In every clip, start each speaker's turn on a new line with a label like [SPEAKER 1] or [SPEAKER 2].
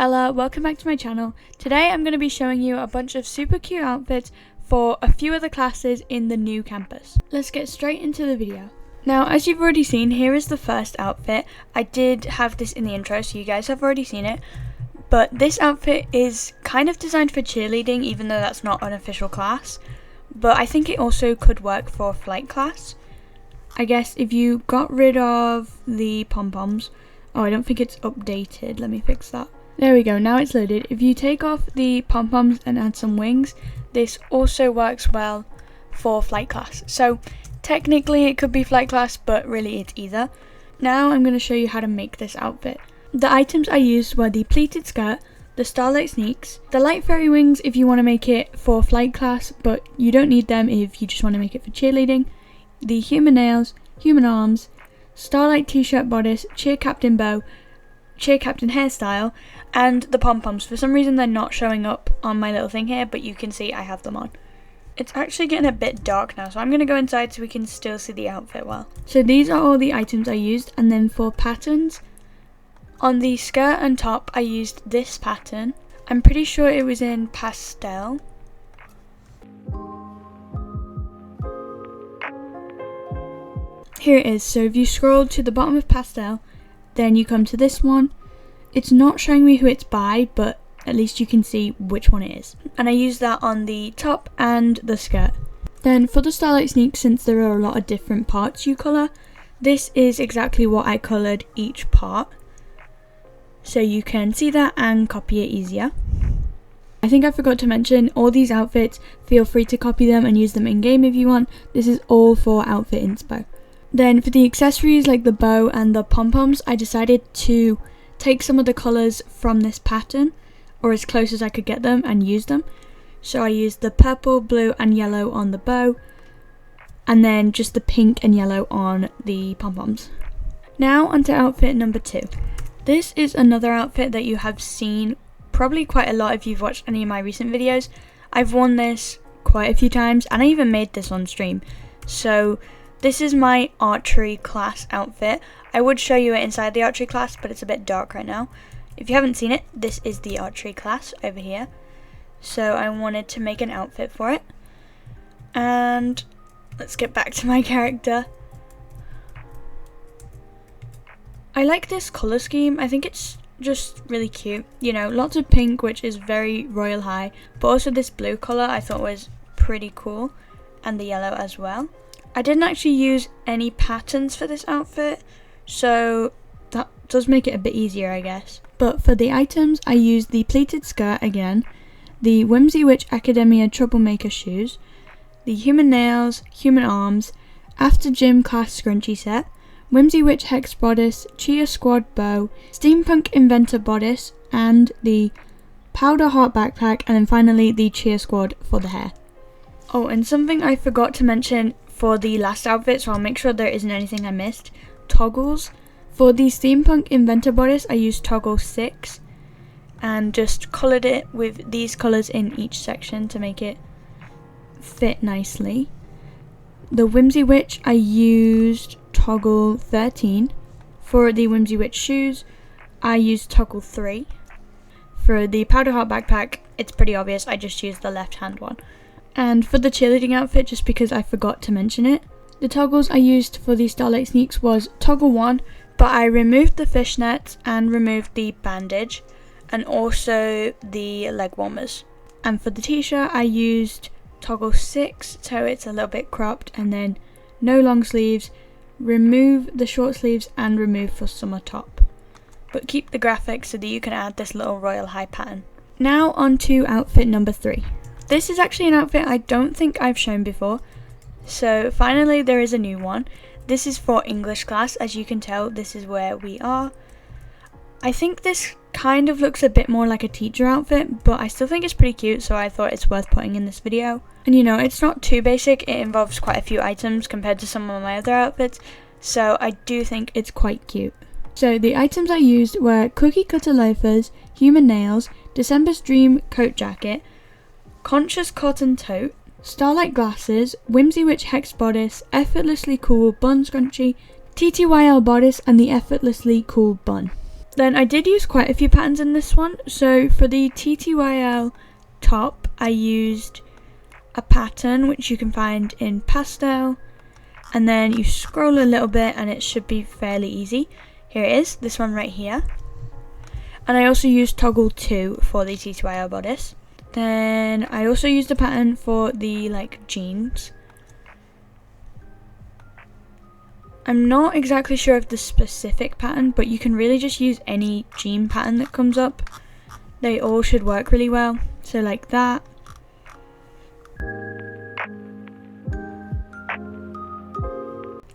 [SPEAKER 1] Ella, welcome back to my channel. Today I'm going to be showing you a bunch of super cute outfits for a few of the classes in the new campus. Let's get straight into the video. Now, as you've already seen, here is the first outfit. I did have this in the intro, so you guys have already seen it. But this outfit is kind of designed for cheerleading, even though that's not an official class. But I think it also could work for a flight class. I guess if you got rid of the pom-poms. Oh, I don't think it's updated. Let me fix that. There we go, now it's loaded. If you take off the pom-poms and add some wings, this also works well for flight class. So technically it could be flight class, but really it's either. Now I'm going to show you how to make this outfit. The items I used were the pleated skirt, the starlight sneaks, the light fairy wings if you want to make it for flight class, but you don't need them if you just want to make it for cheerleading, the human nails, human arms, starlight t-shirt bodice, cheer captain bow, cheer captain hairstyle, and the pom-poms. For some reason they're not showing up on my little thing here, but you can see I have them on. It's actually getting a bit dark now, so I'm going to go inside so we can still see the outfit well. So these are all the items I used, and then for patterns, on the skirt and top I used this pattern. I'm pretty sure it was in pastel. Here it is. So if you scroll to the bottom of pastel, then you come to this one. It's not showing me who it's by, but at least you can see which one it is. And I used that on the top and the skirt. Then for the starlight sneak, since there are a lot of different parts you colour, this is exactly what I coloured each part. So you can see that and copy it easier. I think I forgot to mention, all these outfits, feel free to copy them and use them in game if you want. This is all for outfit inspo. Then for the accessories like the bow and the pom-poms, I decided to take some of the colours from this pattern, or as close as I could get them, and use them. So I used the purple, blue and yellow on the bow, and then just the pink and yellow on the pom-poms. Now onto outfit number 2. This is another outfit that you have seen probably quite a lot if you've watched any of my recent videos. I've worn this quite a few times, and I even made this on stream. So this is my archery class outfit. I would show you it inside the archery class, but it's a bit dark right now. If you haven't seen it, this is the archery class over here. So I wanted to make an outfit for it. And let's get back to my character. I like this colour scheme. I think it's just really cute. You know, lots of pink, which is very royal high, but also this blue colour I thought was pretty cool, and the yellow as well. I didn't actually use any patterns for this outfit, so that does make it a bit easier, I guess. But for the items, I used the pleated skirt again, the Whimsy Witch Academia Troublemaker shoes, the human nails, human arms, after gym class scrunchie set, Whimsy Witch Hex bodice, Cheer Squad bow, Steampunk Inventor bodice, and the Powder Heart backpack, and then finally the Cheer Squad for the hair. Oh, and something I forgot to mention for the last outfit, so I'll make sure there isn't anything I missed. Toggles. For the Steampunk Inventor bodice, I used toggle 6 and just coloured it with these colours in each section to make it fit nicely. The Whimsy Witch, I used toggle 13. For the Whimsy Witch shoes, I used toggle 3. For the Powder Heart backpack, it's pretty obvious, I just used the left hand one. And for the cheerleading outfit, just because I forgot to mention it, the toggles I used for the starlight sneaks was toggle 1, but I removed the fishnets and removed the bandage and also the leg warmers. And for the t-shirt I used toggle 6, so it's a little bit cropped, and then no long sleeves, remove the short sleeves and remove for summer top. But keep the graphics so that you can add this little royal high pattern. Now on to outfit number 3. This is actually an outfit I don't think I've shown before, so finally there is a new one. This is for English class. As you can tell, this is where we are. I think this kind of looks a bit more like a teacher outfit, but I still think it's pretty cute, so I thought it's worth putting in this video. And you know, it's not too basic, it involves quite a few items compared to some of my other outfits, so I do think it's quite cute. So the items I used were cookie cutter loafers, human nails, December's Dream coat jacket, Conscious cotton tote, starlight glasses, Whimsy Witch Hex bodice, effortlessly cool bun scrunchie, TTYL bodice, and the effortlessly cool bun. Then I did use quite a few patterns in this one. So for the TTYL top, I used a pattern which you can find in pastel, and then you scroll a little bit and it should be fairly easy. Here it is, this one right here. And I also used toggle 2 for the TTYL bodice. Then I also used a pattern for the like jeans. I'm not exactly sure of the specific pattern, but you can really just use any jean pattern that comes up. They all should work really well. So like that.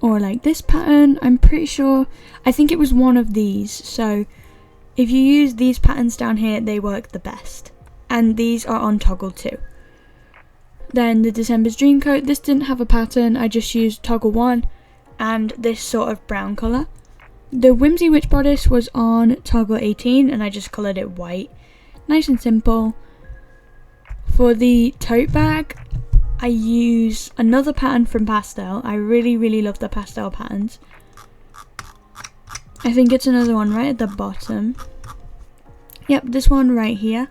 [SPEAKER 1] Or like this pattern, I'm pretty sure, I think it was one of these. So if you use these patterns down here, they work the best. And these are on toggle 2. Then the December's Dream coat, this didn't have a pattern, I just used toggle 1 and this sort of brown colour. The Whimsy Witch bodice was on toggle 18 and I just coloured it white. Nice and simple. For the tote bag, I use another pattern from pastel. I really love the pastel patterns. I think it's another one right at the bottom. Yep, this one right here.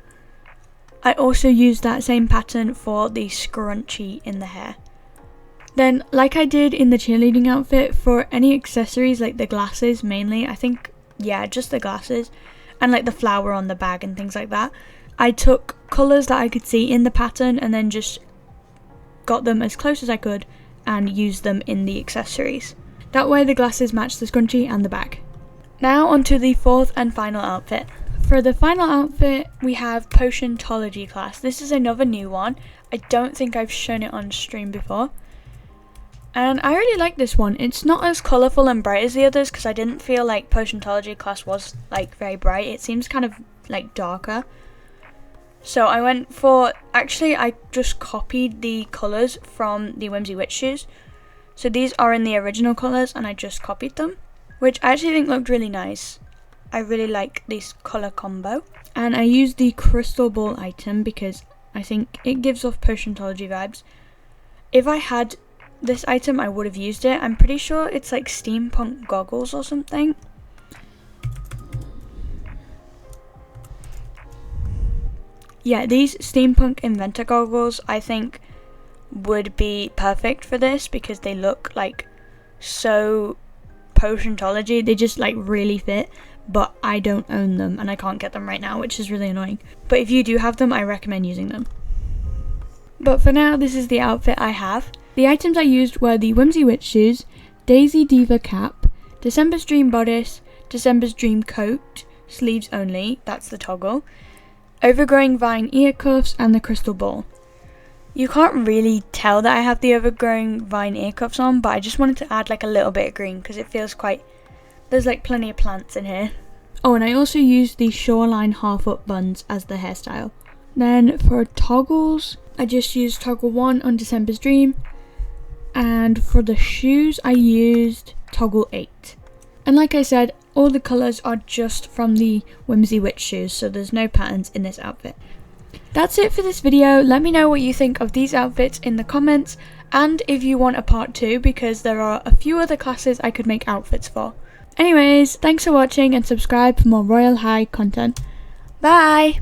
[SPEAKER 1] I also used that same pattern for the scrunchie in the hair. Then, like I did in the cheerleading outfit, for any accessories like the glasses mainly, I think, yeah, just the glasses, and like the flower on the bag and things like that, I took colours that I could see in the pattern and then just got them as close as I could and used them in the accessories. That way the glasses match the scrunchie and the bag. Now onto the fourth and final outfit. For the final outfit, we have Potiontology class. This is another new one. I don't think I've shown it on stream before. And I really like this one. It's not as colourful and bright as the others because I didn't feel like Potiontology class was like very bright. It seems kind of like darker. So I went for, actually I just copied the colours from the Whimsy Witch shoes. So these are in the original colours and I just copied them, which I actually think looked really nice. I really like this colour combo. And I used the crystal ball item because I think it gives off Potiontology vibes. If I had this item, I would have used it. I'm pretty sure it's like steampunk goggles or something. Yeah, these steampunk inventor goggles I think would be perfect for this because they look like so Potiontology. They just like really fit, but I don't own them and I can't get them right now, which is really annoying. But if you do have them, I recommend using them. But for now, this is the outfit I have. The items I used were the Whimsy Witch shoes, Daisy Diva cap, December's Dream bodice, December's Dream coat, sleeves only, that's the toggle, Overgrowing Vine ear cuffs, and the crystal ball. You can't really tell that I have the Overgrowing Vine ear cuffs on, but I just wanted to add like a little bit of green because it feels quite, there's like plenty of plants in here. Oh, and I also used the Shoreline half-up buns as the hairstyle. Then for toggles, I just used toggle 1 on December's Dream, and for the shoes I used toggle 8. And like I said, all the colours are just from the Whimsy Witch shoes, so there's no patterns in this outfit. That's it for this video. Let me know what you think of these outfits in the comments, and if you want a part 2, because there are a few other classes I could make outfits for. Anyways, thanks for watching and subscribe for more Royale High content. Bye!